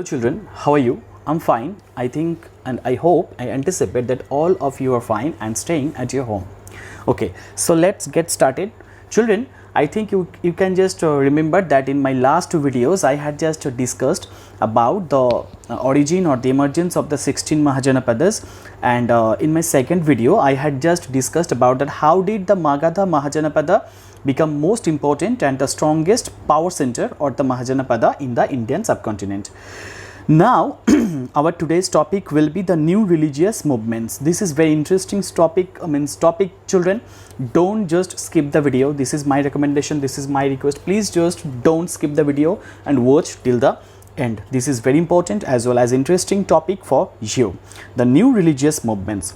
Children, how are you? I'm fine. I think and I hope, I anticipate that all of you are fine and staying at your home. Okay, so let's get started. Children, I think you can just remember that in my last two videos I had just discussed about the origin or the emergence of the 16 Mahajanapadas, and in my second video I had just discussed about that how did the Magadha Mahajanapada become most important and the strongest power center or the Mahajanapada in the Indian subcontinent. Now our today's topic will be the new religious movements. This is very interesting topic. Children, don't just skip the video. This is my recommendation, this is my request. Please just don't skip the video and watch till the end. This is very important as well as interesting topic for you. The new religious movements.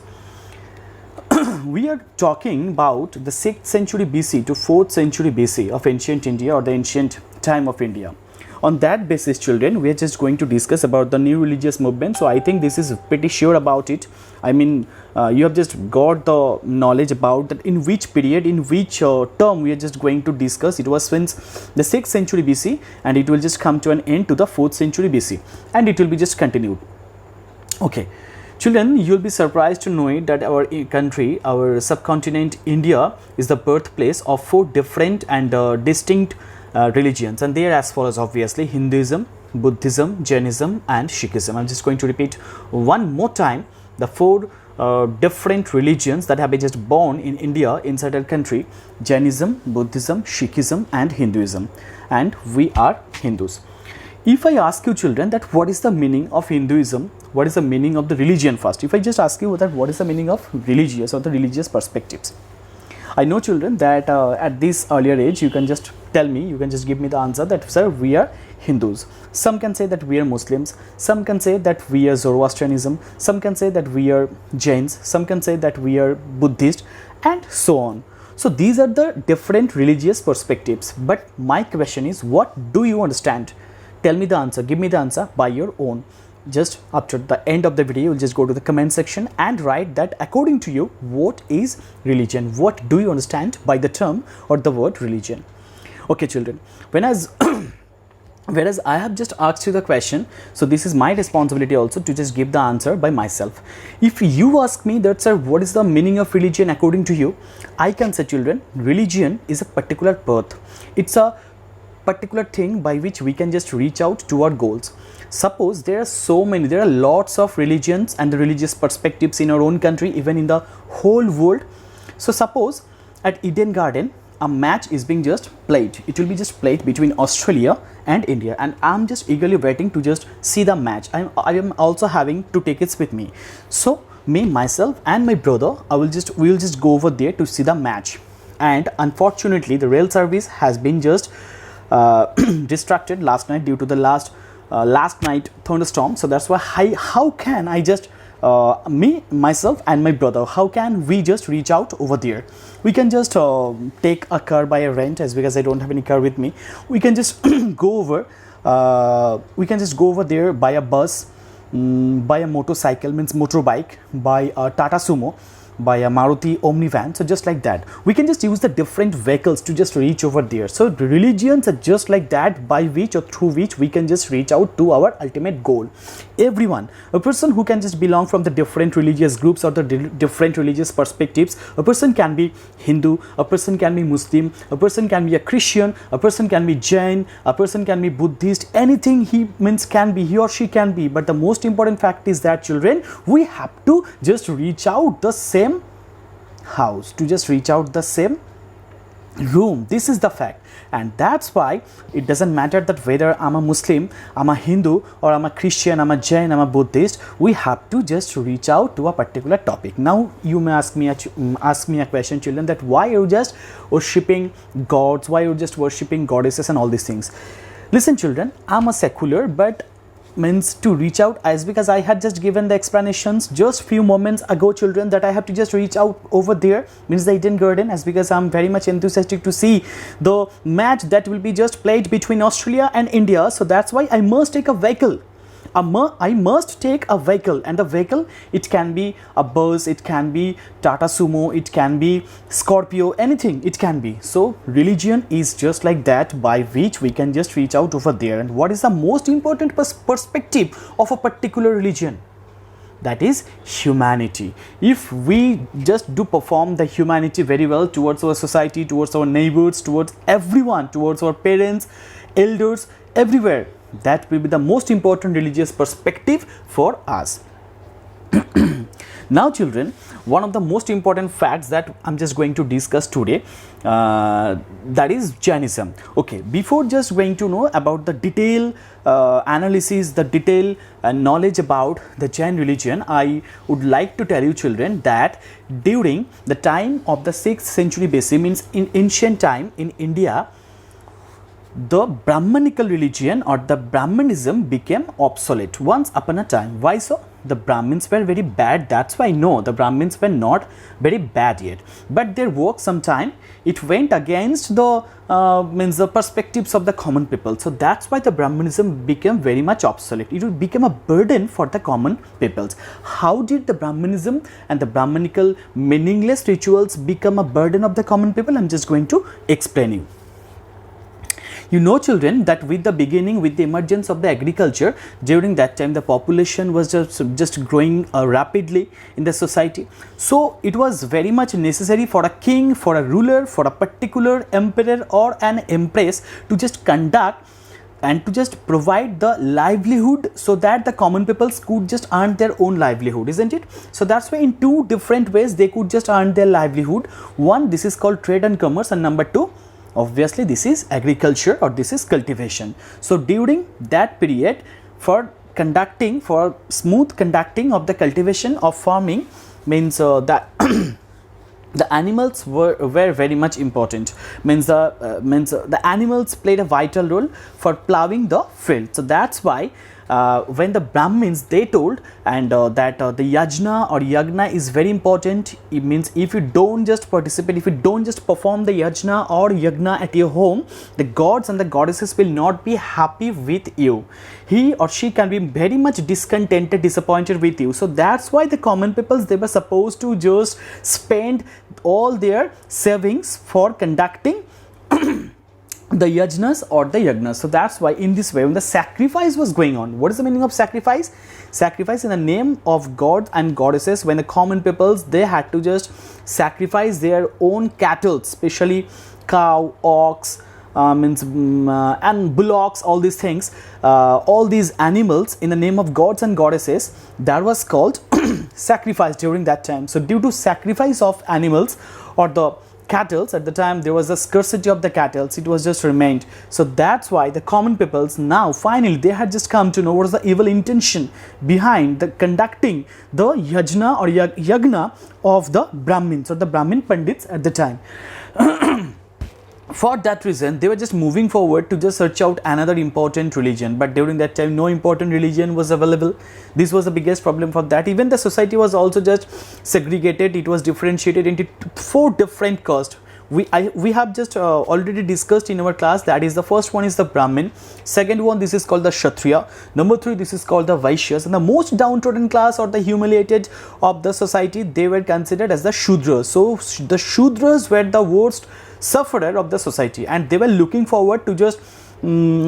We are talking about the 6th century BC to 4th century BC of ancient India or the ancient time of India. On that basis, children, we are just going to discuss about the new religious movement. So I think this is pretty sure about it. I mean, you have just got the knowledge about that in which period, in which term we are just going to discuss. It was since the 6th century BC and it will just come to an end to the 4th century BC and it will be just continued. Okay. Children, you will be surprised to know it that our country, our subcontinent India is the birthplace of 4 different and distinct religions, and they are as follows: obviously Hinduism, Buddhism, Jainism and Sikhism. I'm just going to repeat one more time the 4 different religions that have been just born in India inside our country: Jainism, Buddhism, Sikhism and Hinduism, and we are Hindus. If I ask you, children, that what is the meaning of Hinduism, what is the meaning of the religion first? If I just ask you that what is the meaning of religious or the religious perspectives, I know, children, that at this earlier age you can just tell me, you can just give me the answer that, sir, we are Hindus. Some can say that we are Muslims, some can say that we are Zoroastrianism, some can say that we are Jains, some can say that we are Buddhist, and so on. So these are the different religious perspectives. But my question is, what do you understand? Tell me the answer, give me the answer by your own. Just after the end of the video, you'll just go to the comment section and write that according to you, what is religion? What do you understand by the term or the word religion? Okay, children, whereas I have just asked you the question, so this is my responsibility also to just give the answer by myself. If you ask me that, sir, what is the meaning of religion according to you, I can say, children, religion is a particular path. It's a particular thing by which we can just reach out to our goals. Suppose there are lots of religions and the religious perspectives in our own country, even in the whole world. So suppose at Eden Garden a match is being just played. It will be just played between Australia and India, and I'm just eagerly waiting to just see the match. I am also having 2 tickets with me. So me, myself and my brother, we will just go over there to see the match. And unfortunately the rail service has been just distracted last night due to the last night thunderstorm. So that's why how can I just me, myself and my brother, how can we just reach out over there? We can just take a car by a rent, as because I don't have any car with me. We can just go over there by a bus, by a motorcycle, means motorbike, by a Tata Sumo, by a Maruti Omni van. So just like that, we can just use the different vehicles to just reach over there. So religions are just like that, by which or through which we can just reach out to our ultimate goal. Everyone, a person who can just belong from the different religious groups or the different religious perspectives, a person can be Hindu, a person can be Muslim, a person can be a Christian, a person can be Jain, a person can be Buddhist, anything he or she can be. But the most important fact is that, children, we have to just reach out the same house, to just reach out the same room. This is the fact, and that's why it doesn't matter that whether I'm a Muslim, I'm a Hindu, or I'm a Christian, I'm a Jain, I'm a Buddhist. We have to just reach out to a particular topic. Now you may ask me a question, children, that why are you just worshipping gods, why are you just worshipping goddesses and all these things? Listen, children, I'm a secular, but means to reach out, as because I had just given the explanations just few moments ago, children, that I have to just reach out over there, means the Eden Garden, as because I'm very much enthusiastic to see the match that will be just played between Australia and India. So that's why I must take a vehicle. I must take a vehicle, and the vehicle, it can be a bus, it can be Tata Sumo, it can be Scorpio, anything it can be. So religion is just like that, by which we can just reach out over there. And what is the most important perspective of a particular religion? That is humanity. If we just do perform the humanity very well towards our society, towards our neighbors, towards everyone, towards our parents, elders, everywhere, that will be the most important religious perspective for us. Now children, one of the most important facts that I'm just going to discuss today, that is Jainism. Okay, before just going to know about the detail analysis, the detail knowledge about the Jain religion, I would like to tell you children that during the time of the 6th century BC, means in ancient time in India, the Brahmanical religion or the Brahmanism became obsolete once upon a time. Why so? The Brahmins were very bad. That's why no, the Brahmins were not very bad yet, but their work sometime it went against the the perspectives of the common people. So that's why the Brahmanism became very much obsolete. It became a burden for the common peoples. How did the Brahmanism and the Brahmanical meaningless rituals become a burden of the common people? I'm just going to explain you. You know children that with the beginning, with the emergence of the agriculture, during that time the population was just growing rapidly in the society. So it was very much necessary for a king, for a ruler, for a particular emperor or an empress to just conduct and to just provide the livelihood, so that the common peoples could just earn their own livelihood, isn't it? So that's why in two different ways they could just earn their livelihood. One, this is called trade and commerce, and number two, obviously this is agriculture or this is cultivation. So during that period, for smooth conducting of the cultivation of farming, means that the animals were very much important. Means the animals played a vital role for plowing the field. So that's why when the Brahmins, they told and that the yajna or yagna is very important. It means if you don't just participate, if you don't just perform the yajna or yagna at your home, the gods and the goddesses will not be happy with you. He or she can be very much discontented, disappointed with you. So that's why the common peoples, they were supposed to just spend all their savings for conducting the yajnas or the yagnas. So that's why in this way, when the sacrifice was going on, what is the meaning of sacrifice? Sacrifice in the name of God and goddesses. When the common peoples, they had to just sacrifice their own cattle, especially cow, ox, and bullocks, all these things, all these animals in the name of gods and goddesses, that was called sacrifice during that time. So due to sacrifice of animals or the cattle, at the time there was a scarcity of the cattle, it was just remained. So that's why the common peoples now finally they had just come to know what is the evil intention behind the conducting the yajna or yagna of the Brahmins or the Brahmin Pandits at the time. For that reason, they were just moving forward to just search out another important religion. But during that time, no important religion was available. This was the biggest problem for that. Even the society was also just segregated. It was differentiated into 4 different castes. We have just already discussed in our class. That is, the first one is the Brahmin. Second one, this is called the Kshatriya. Number 3, this is called the Vaishyas. And the most downtrodden class or the humiliated of the society, they were considered as the Shudras. So the Shudras were the worst sufferer of the society, and they were looking forward to just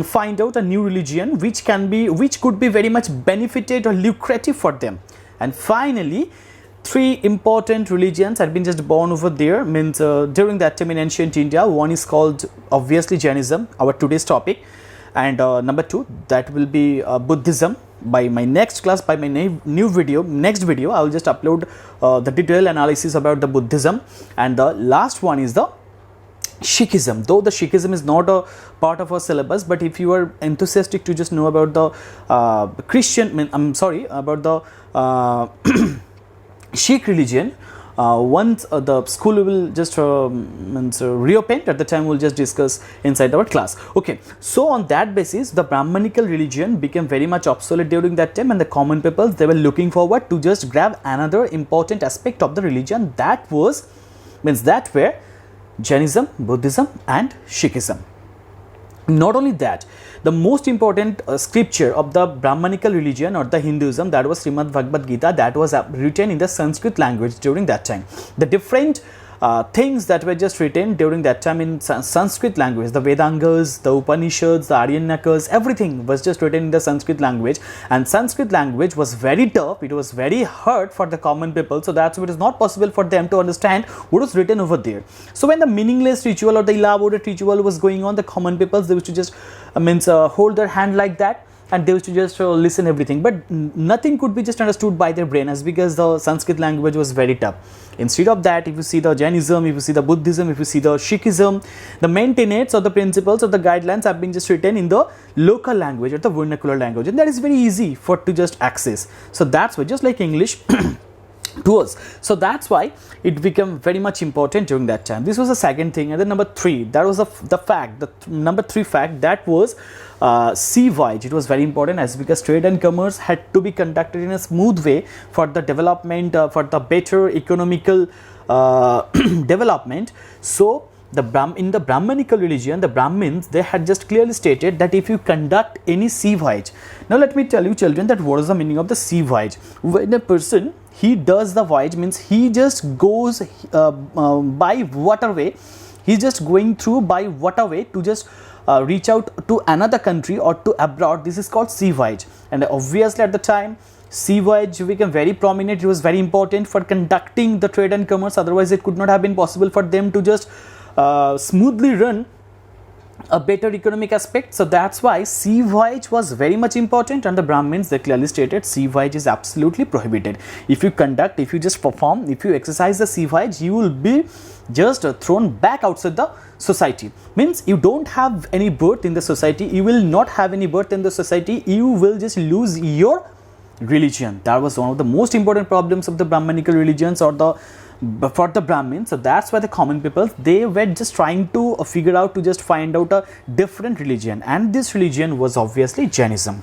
find out a new religion which could be very much benefited or lucrative for them. And finally, 3 important religions had been just born over there, means during that time in ancient India. One is called obviously Jainism, our today's topic, and number 2, that will be Buddhism. By my next class, by my next video, I will just upload the detailed analysis about the Buddhism. And the last one is the Sikhism. Though the Sikhism is not a part of our syllabus, but if you are enthusiastic to just know about the about the Sikh religion, once the school will just reopen, at the time we'll just discuss inside our class. Okay, so on that basis, the Brahmanical religion became very much obsolete during that time, and the common peoples, they were looking forward to just grab another important aspect of the religion, that were Jainism, Buddhism and Sikhism. Not only that, the most important scripture of the Brahmanical religion or the Hinduism, that was Srimad Bhagavad Gita, that was written in the Sanskrit language during that time. The different things that were just written during that time in Sanskrit language, the Vedangas, the Upanishads, the Aryanyakas, everything was just written in the Sanskrit language, and Sanskrit language was very tough, it was very hard for the common people, so that's why it is not possible for them to understand what was written over there. So when the meaningless ritual or the elaborate ritual was going on, the common people, they used to just hold their hand like that, and they used to just listen everything, but nothing could be just understood by their brain, as because the Sanskrit language was very tough. Instead of that, if you see the Jainism, if you see the Buddhism, if you see the Sikhism, the main tenets or the principles or the guidelines have been just written in the local language or the vernacular language, and that is very easy for to just access. So that's why, just like English to us, so that's why it became very much important during that time. This was the second thing. And then number 3, that was the number 3 fact, that was sea voyage. It was very important, as because trade and commerce had to be conducted in a smooth way for the development, for the better economical development. So in the Brahmanical religion, the Brahmins, they had just clearly stated that if you conduct any sea voyage. Now let me tell you children that what is the meaning of the sea voyage. When a person, he does the voyage, means he just goes by waterway, he's just going through by waterway to just reach out to another country or to abroad. This is called sea voyage. And obviously at the time, sea voyage became very prominent. It was very important for conducting the trade and commerce, otherwise it could not have been possible for them to just smoothly run a better economic aspect. So that's why sea voyage was very much important, and the Brahmins, they clearly stated sea voyage is absolutely prohibited. If you conduct, if you just perform, if you exercise the sea voyage, you will be just thrown back outside the society. Means you don't have any birth in the society, you will not have any birth in the society, you will just lose your religion. That was one of the most important problems of the Brahmanical religions or for the Brahmins. So that's why the common people, they were just trying to figure out, to just find out a different religion, and this religion was obviously Jainism.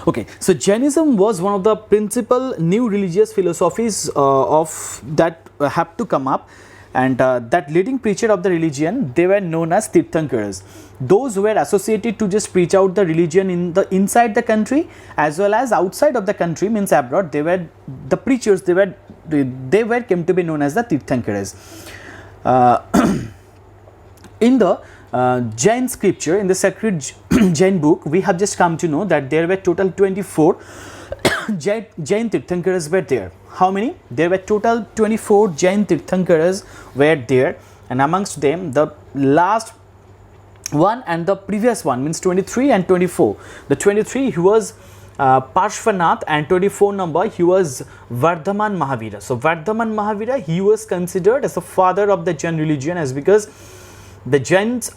Okay, so Jainism was one of the principal new religious philosophies of that have to come up, and that leading preacher of the religion, they were known as Tirthankaras. Those who were associated to just preach out the religion inside the country as well as outside of the country, means abroad, they were the preachers, they were came to be known as the Tirthankaras. In the Jain scripture, in the sacred Jain book, we have just come to know that there were total 24 Jain Tirthankaras were there. How many? There were total 24 Jain Tirthankaras were there, and amongst them the last one and the previous one, means 23 and 24. The 23, he was Parshvanath, and 24 number, he was Vardhaman Mahavira. So Vardhaman Mahavira, he was considered as the father of the Jain religion, as because the Jains,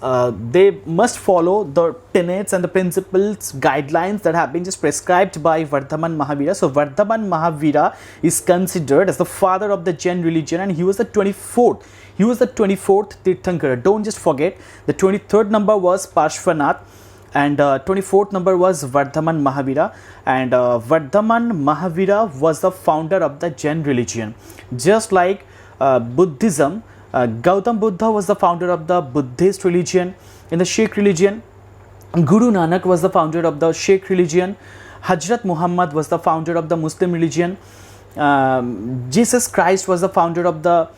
they must follow the tenets and the principles, guidelines that have been just prescribed by Vardhaman Mahavira. So Vardhaman Mahavira is considered as the father of the Jain religion, and he was the 24th. He was the 24th Tirthankara. Don't just forget, the 23rd number was Parshvanath, and 24th number was Vardhaman Mahavira, and Vardhaman Mahavira was the founder of the Jain religion. Just like Buddhism, Gautam Buddha was the founder of the Buddhist religion. In the Sikh religion, Guru Nanak was the founder of the Sikh religion. Hazrat Muhammad was the founder of the Muslim religion. Jesus Christ was the founder of the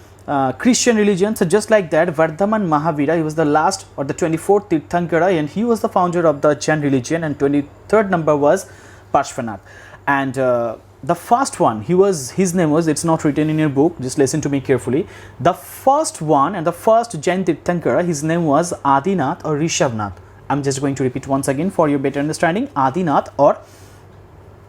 Christian religion. So just like that, Vardhaman Mahavira, he was the last or the 24th Tirthankara, and he was the founder of the Jain religion, and 23rd number was Parshvanath. And the first one, his name was, it's not written in your book, just listen to me carefully. The first one and the first Jain Tirthankara, his name was Adinath or Rishabhnath. I'm just going to repeat once again for your better understanding. Adinath or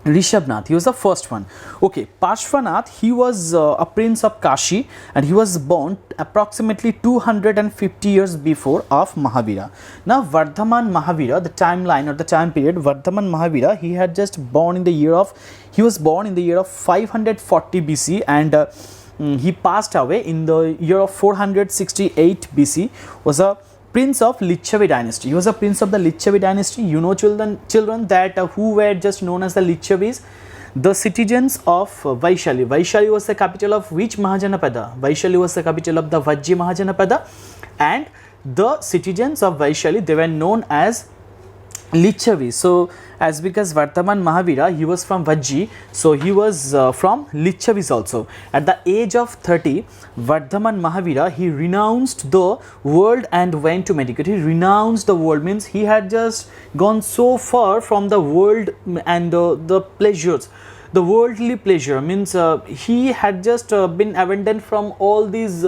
Rishabhnath, he was the first one. Okay, Parshvanath, he was a prince of Kashi, and he was born approximately 250 years before of Mahavira. Now Vardhaman Mahavira, the timeline or the time period, Vardhaman Mahavira, he had just born in the year of, he was born in the year of 540 BC, and he passed away in the year of 468 BC. Was a prince of Licchavi dynasty. He was a prince of the Licchavi dynasty. You know children that who were just known as the Licchavis, the citizens of Vaishali. Vaishali was the capital of which Mahajanapada? Vaishali was the capital of the Vajji Mahajanapada, and the citizens of Vaishali, they were known as Lichavi. So as because Vardhaman Mahavira, he was from Vajji, so he was from Lichavis also. At the age of 30, Vardhaman Mahavira, he renounced the world and went to meditate. He renounced the world, means he had just gone so far from the world and the pleasures. The worldly pleasure means he had just been abandoned from all these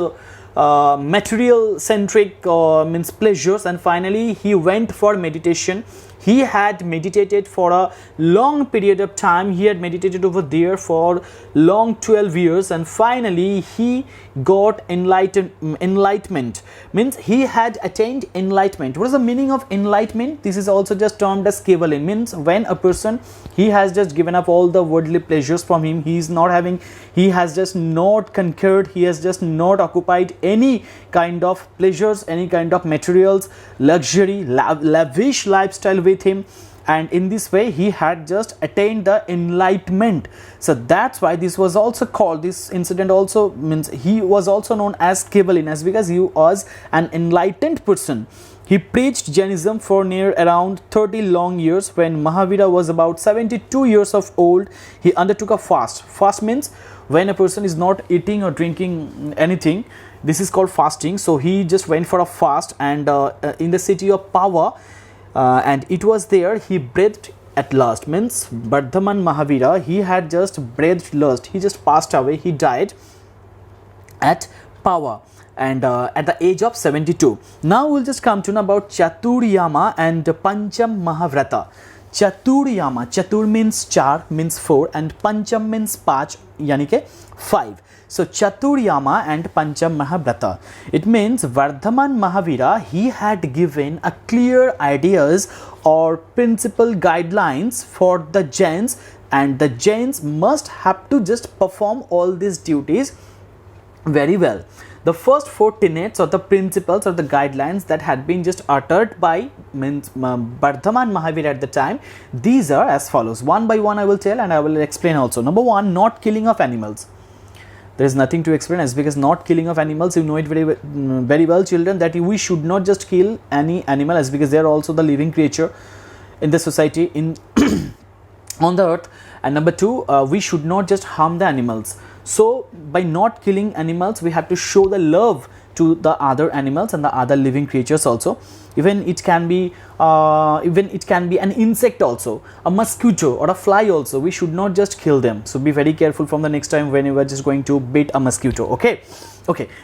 material centric means pleasures, and finally he went for meditation. He had meditated for a long period of time. He had meditated over there for long 12 years, and finally he got enlightenment, means he had attained enlightenment. What is the meaning of enlightenment? This is also just termed as kevalin, means when a person, he has just given up all the worldly pleasures from him, he is not having, he has just not conquered, he has just not occupied any kind of pleasures, any kind of materials, luxury, lavish lifestyle with him, and in this way he had just attained the enlightenment. So that's why this was also called, this incident also means he was also known as Kevalin, as because he was an enlightened person. He preached Jainism for near around 30 long years. When Mahavira was about 72 years of old, he undertook a fast. Fast means when a person is not eating or drinking anything, this is called fasting. So he just went for a fast, and in the city of Pava, and it was there he breathed at last, means Vardhaman Mahavira, he had just breathed last, he just passed away, he died at Pava, and at the age of 72. Now we'll just come to know about Chaturyama and Panchamahavrata. Chaturyama, Chatur means 4, means 4, and Pancham means 5, yani ke 5. So Chaturyama and Panchamahavrata, it means Vardhaman Mahavira, he had given a clear ideas or principle guidelines for the Jains, and the Jains must have to just perform all these duties very well. The first 4 tenets or the principles or the guidelines that had been just uttered by Vardhaman Mahavira at the time, these are as follows. One by one I will tell and I will explain also. Number 1, not killing of animals. There is nothing to explain, as because not killing of animals, you know it very well children, that we should not just kill any animal, as because they are also the living creature in the society, in on the earth. And number 2, we should not just harm the animals. So by not killing animals, we have to show the love to the other animals and the other living creatures also. Even it can be an insect also, a mosquito or a fly also. We should not just kill them. So be very careful from the next time when you are just going to beat a mosquito. Okay,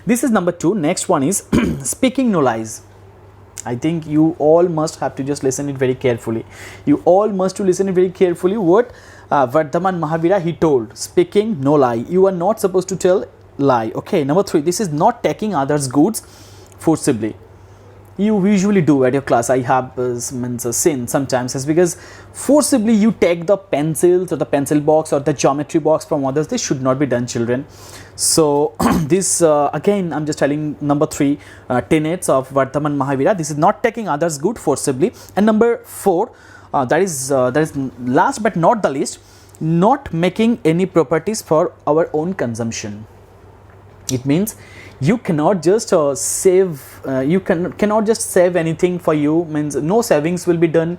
this is number 2. Next one is speaking no lies. I think you all must have to just listen it very carefully. You all must to listen it very carefully. What Vardhaman Mahavira, he told, speaking no lie. You are not supposed to tell lie. Okay, number 3, this is not taking others' goods forcibly. You usually do at your class. I have seen sometimes, is because forcibly you take the pencils or the pencil box or the geometry box from others. This should not be done, children. So this again I'm just telling number 3 tenets of Vardhaman Mahavira. This is not taking others' good forcibly. And number 4, that is last but not the least, not making any properties for our own consumption. It means you cannot just save, cannot just save anything for you, means no savings will be done.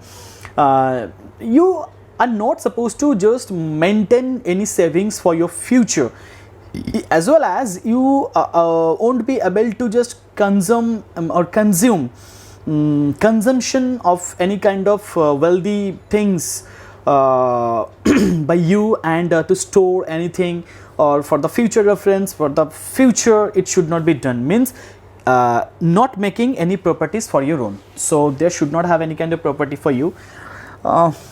You are not supposed to just maintain any savings for your future, as well as you won't be able to just consume consumption of any kind of wealthy things by you, and to store anything or for the future reference, for the future it should not be done. Means not making any properties for your own. So there should not have any kind of property for you.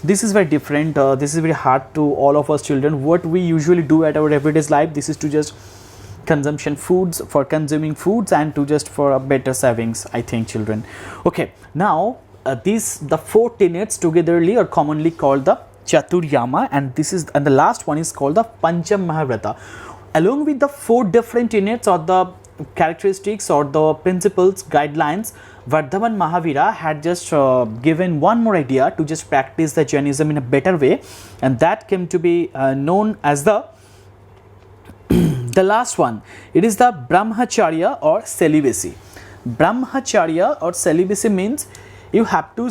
This is very different. This is very hard to all of us children. What we usually do at our everyday life, this is to just consumption foods, for consuming foods, and to just for a better savings, I think, children. Okay, now the 4 tenets togetherly are commonly called the Chaturyama, and the last one is called the Panchamahavrata. Along with the 4 different tenets or the characteristics or the principles, guidelines, Vardhaman Mahavira had just given one more idea to just practice the Jainism in a better way, and that came to be known as the last one. It is the Brahmacharya or celibacy. Brahmacharya or celibacy means you have to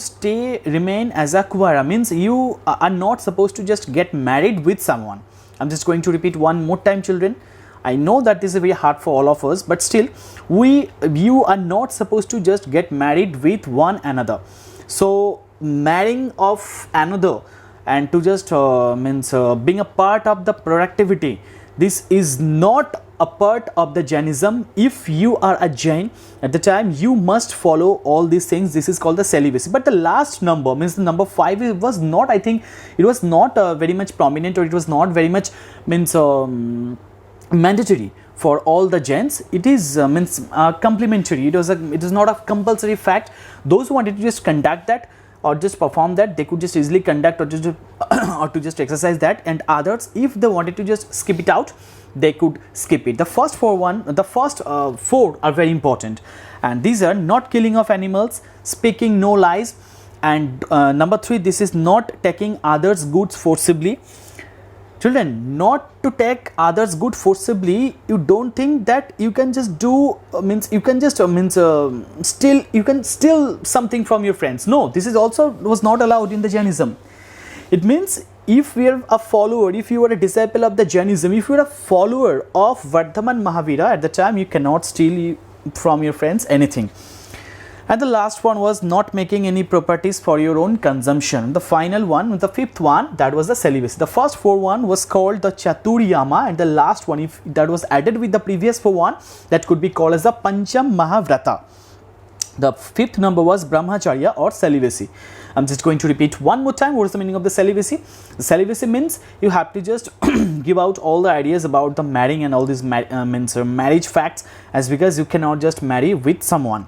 remain as a Kuvara, means you are not supposed to just get married with someone. I'm just going to repeat one more time, children. I know that this is very hard for all of us, but still you are not supposed to just get married with one another. So marrying of another and to just being a part of the productivity, this is not a part of the Jainism. If you are a Jain at the time, you must follow all these things. This is called the celibacy. But the last number, means the number 5, it was not, I think it was not very much prominent, or it was not very much mandatory for all the Jains. It is complementary. It is not a compulsory fact. Those who wanted to just conduct that or just perform that, they could just easily conduct or just or to just exercise that, and others, if they wanted to just skip it out, they could skip it. The first four are very important, and these are not killing of animals, speaking no lies, and number 3, this is not taking others' goods forcibly. Children, not to take others' good forcibly. You don't think that you can just do you can just steal something from your friends. No, this is also was not allowed in the Jainism. It means if we are a follower, if you are a disciple of the Jainism, if you are a follower of Vardhaman Mahavira, at the time you cannot steal from your friends anything. And the last one was not making any properties for your own consumption. The final one, the 5th one, that was the celibacy. The first 4 one was called the Chaturyama, and the last one, if that was added with the previous 4 one, that could be called as the Panchamahavrata. The 5th number was Brahmacharya or celibacy. I'm just going to repeat one more time. What is the meaning of the celibacy? The celibacy means you have to just give out all the ideas about the marrying and all these marriage facts, as because you cannot just marry with someone.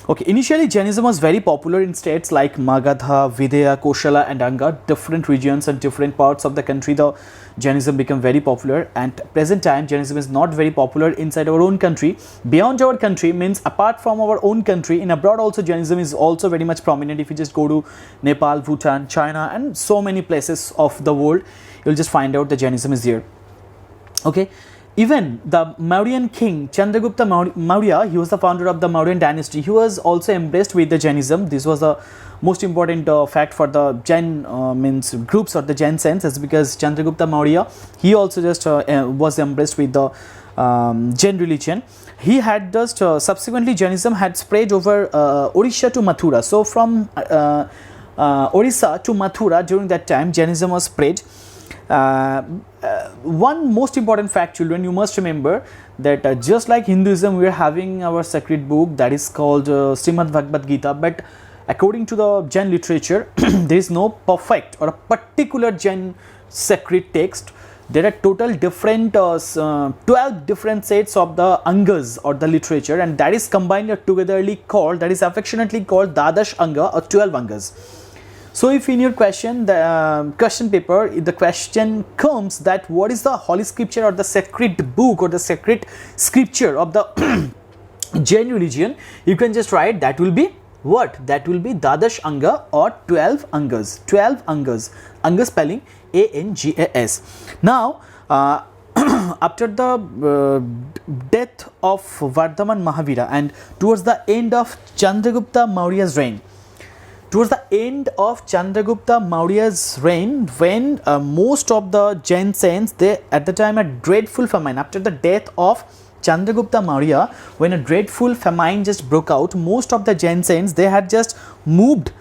Okay, initially Jainism was very popular in states like Magadha, Videha, Koshala and Anga, different regions and different parts of the country. The Jainism became very popular, and present time Jainism is not very popular inside our own country. Beyond our country, means apart from our own country, in abroad also Jainism is also very much prominent. If you just go to Nepal, Bhutan, China and so many places of the world, you'll just find out the Jainism is there. Okay. Even the Mauryan king Chandragupta Maurya, he was the founder of the Mauryan dynasty. He was also embraced with the Jainism. This was the most important fact for the Jain groups or the Jain sense, because Chandragupta Maurya, he also just was embraced with the Jain religion. He had just subsequently Jainism had spread over Orissa to Mathura. So from Orissa to Mathura, during that time Jainism was spread. One most important fact, children, you must remember that just like Hinduism, we are having our sacred book that is called Srimad Bhagavad Gita, but according to the Jain literature, there is no perfect or a particular Jain sacred text. There are total different 12 different sets of the Angas or the literature, and that is combined togetherly called, that is affectionately called Dadash Anga or 12 Angas. So if in your question, the question paper, the question comes that what is the holy scripture or the sacred book or the sacred scripture of the Jain religion, you can just write that will be what? That will be Dadash Anga or 12 Angas. 12 Angas. Anga spelling A-N-G-A-S. Now, after the death of Vardhaman Mahavira and towards the end of Chandragupta Maurya's reign, when most of the Jain saints, they at the time a dreadful famine, after the death of Chandragupta Maurya, when a dreadful famine just broke out, most of the Jain saints, they had just moved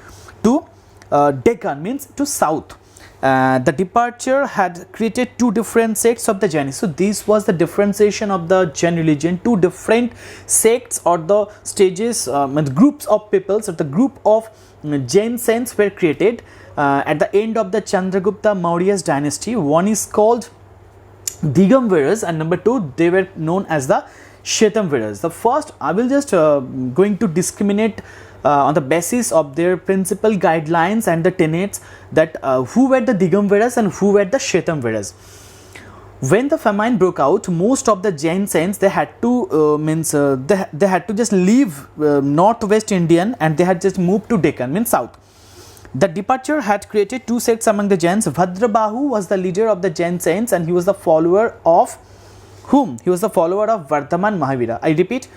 to Deccan, means to south. The departure had created 2 different sects of the Jainism. So this was the differentiation of the Jain religion. 2 different sects or the stages, groups of peoples, or the group of Jain saints were created at the end of the Chandragupta Maurya's dynasty. One is called Digamviras, and number 2, they were known as the Shvetamviras. The first, I will just going to discriminate on the basis of their principal guidelines and the tenets, that who were the Digamviras and who were the Shvetamviras. When the famine broke out, most of the Jain saints, they had to they had to just leave northwest Indian, and they had just moved to Deccan, means south. The departure had created 2 sects among the Jains. Bhadrabahu was the leader of the Jain saints, and he was the follower of whom? He was the follower of Vardhaman Mahavira. I repeat,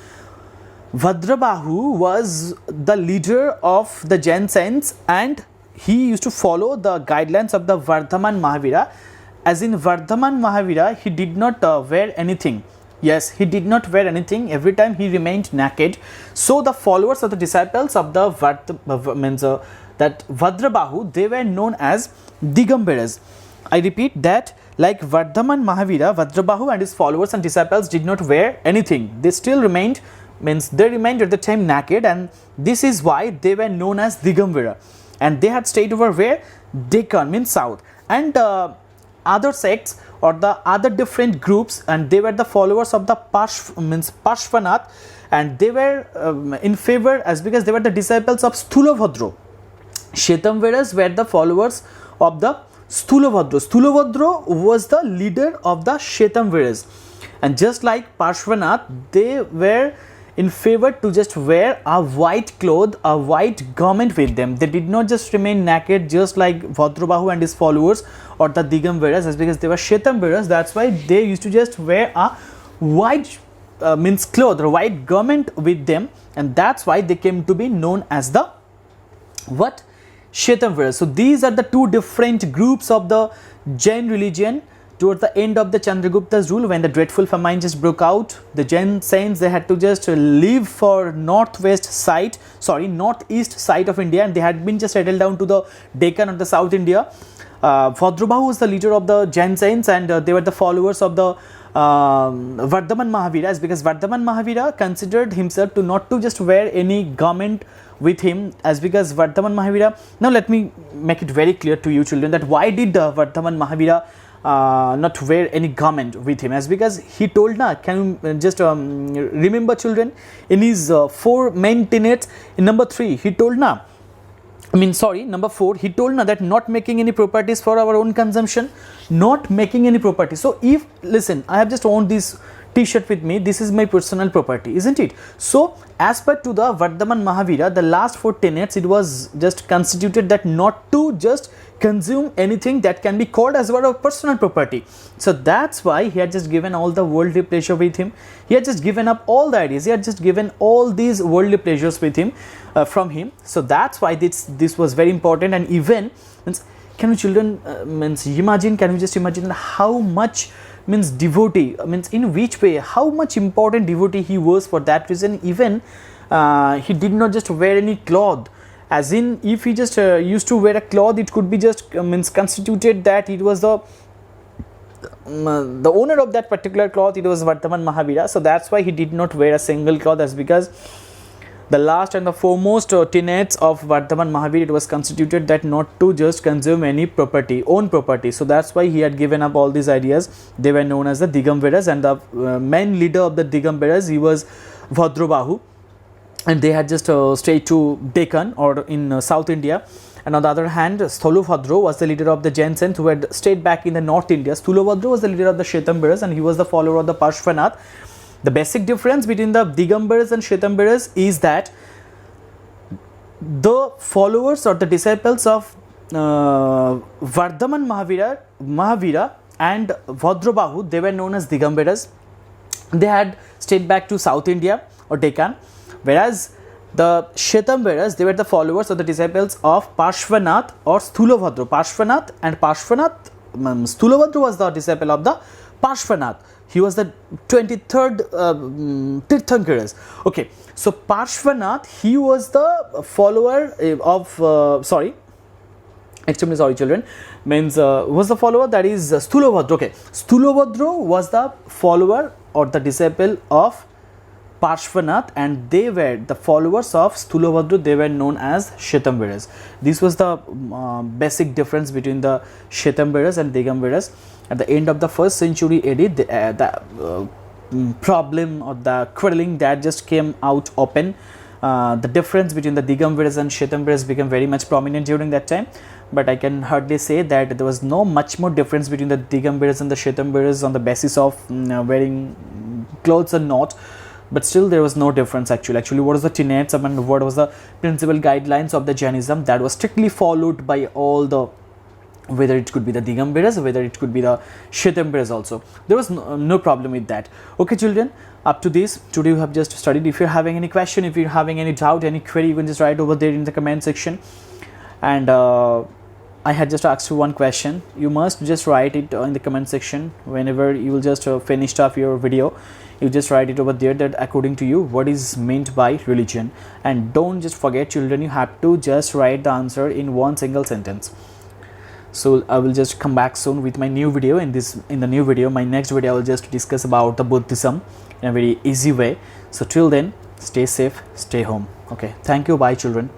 Vadrabahu was the leader of the Jain saints, and he used to follow the guidelines of the Vardhaman Mahavira. As in Vardhaman Mahavira, he did not wear anything. Yes, he did not wear anything. Every time he remained naked. So the followers of the disciples of the that Vadrabahu, they were known as Digambaras. I repeat that, like Vardhaman Mahavira, Vadrabahu and his followers and disciples did not wear anything. They still remained, they remained at the time naked, and this is why they were known as Digambara. And they had stayed over where? Deccan, means south. And other sects or the other different groups, and they were the followers of the Parshvanath, and they were in favor, as because they were the disciples of Sthulavadra. Shvetamvaras were the followers of the Sthulavadra. Sthulavadra was the leader of the Shvetamvaras, and just like Parshvanath, they were in favor to just wear a white cloth, a white garment with them. They did not just remain naked, just like Vadrabahu and his followers or the Digambaras, as because they were Shvetamvaras. That's why they used to just wear a white cloth or white garment with them, and that's why they came to be known as the what? Shvetamvaras. So these are the two different groups of the Jain religion. Towards the end of the Chandragupta's rule, when the dreadful famine just broke out, the Jain saints, they had to just leave for northeast side of India, and they had been just settled down to the Deccan or the South India. Vadrabahu was the leader of the Jain saints, and they were the followers of the Vardhaman Mahavira, because Vardhaman Mahavira considered himself to not to just wear any garment with him, as because Vardhaman Mahavira. Now let me make it very clear to you children that why did Vardhaman Mahavira not wear any garment with him, as because he told can you just remember children, in his 4 main tenets, in number 3 he told number 4 he told that not making any properties for our own consumption, not making any property. So if, listen, I have just owned this t-shirt with me, this is my personal property, isn't it? So as per to the Vardhaman Mahavira, the last 4 tenets, it was just constituted that not to just consume anything that can be called as our personal property. So that's why he had just given all the worldly pleasure with him. He had just given up all the ideas. He had just given all these worldly pleasures with him, from him. So that's why this was very important. And even can you children can you just imagine how much devotee, in which way, how much important devotee he was. For that reason, even he did not just wear any cloth, as in if he just used to wear a cloth, it could be just constituted that it was the owner of that particular cloth, it was Vardhaman Mahavira. So that's why he did not wear a single cloth, as because the last and the foremost tenets of Vardhaman Mahavira, it was constituted that not to just consume any property, own property. So that's why he had given up all these ideas. They were known as the Digambaras, and the main leader of the Digambaras, he was Vadrabahu, and they had just stayed to Deccan or in South India. And on the other hand, Sthulavadra was the leader of the Jain saints who had stayed back in the North India. Sthulavadra was the leader of the Shvetamvaras, and he was the follower of the Parshvanath. The basic difference between the Digambaras and Shvetamvaras is that the followers or the disciples of Vardhaman Mahavira and Vadrabahu, they were known as Digambaras. They had stayed back to South India or Deccan, whereas the Shvetamvaras, they were the followers or the disciples of Parshvanath or Sthulavadra. Sthulavadra was the disciple of the Parshvanath. He was the 23rd Tirthankaras. Okay, so Parshvanath, he was the follower of extremely sorry children, was the follower, that is Sthulavadra. Okay, Sthulavadra was the follower or the disciple of Parshvanath, and they were the followers of Sthulavadra. They were known as Shvetamvaras. This was the basic difference between the Shvetamvaras and Digambaras. At the end of the 1st century AD, the problem or the quarreling that just came out open. The difference between the Digambaras and Shvetamvaras became very much prominent during that time. But I can hardly say that there was no much more difference between the Digambaras and the Shvetamvaras on the basis of wearing clothes or not. But still there was no difference actually. What was the tenets and what was the principal guidelines of the Jainism that was strictly followed by all the whether it could be the Digamberas, whether it could be the Shwetamberas also. There was no problem with that. Okay children, up to this, today you have just studied. If you're having any question, if you're having any doubt, any query, you can just write over there in the comment section. And I had just asked you one question. You must just write it in the comment section. Whenever you will just finish off your video, you just write it over there that according to you what is meant by religion. And don't just forget children, you have to just write the answer in one single sentence. So I will just come back soon with my new video. In the new video, my next video, I will just discuss about the Buddhism in a very easy way. So till then, stay safe, stay home. Okay, thank you, bye children.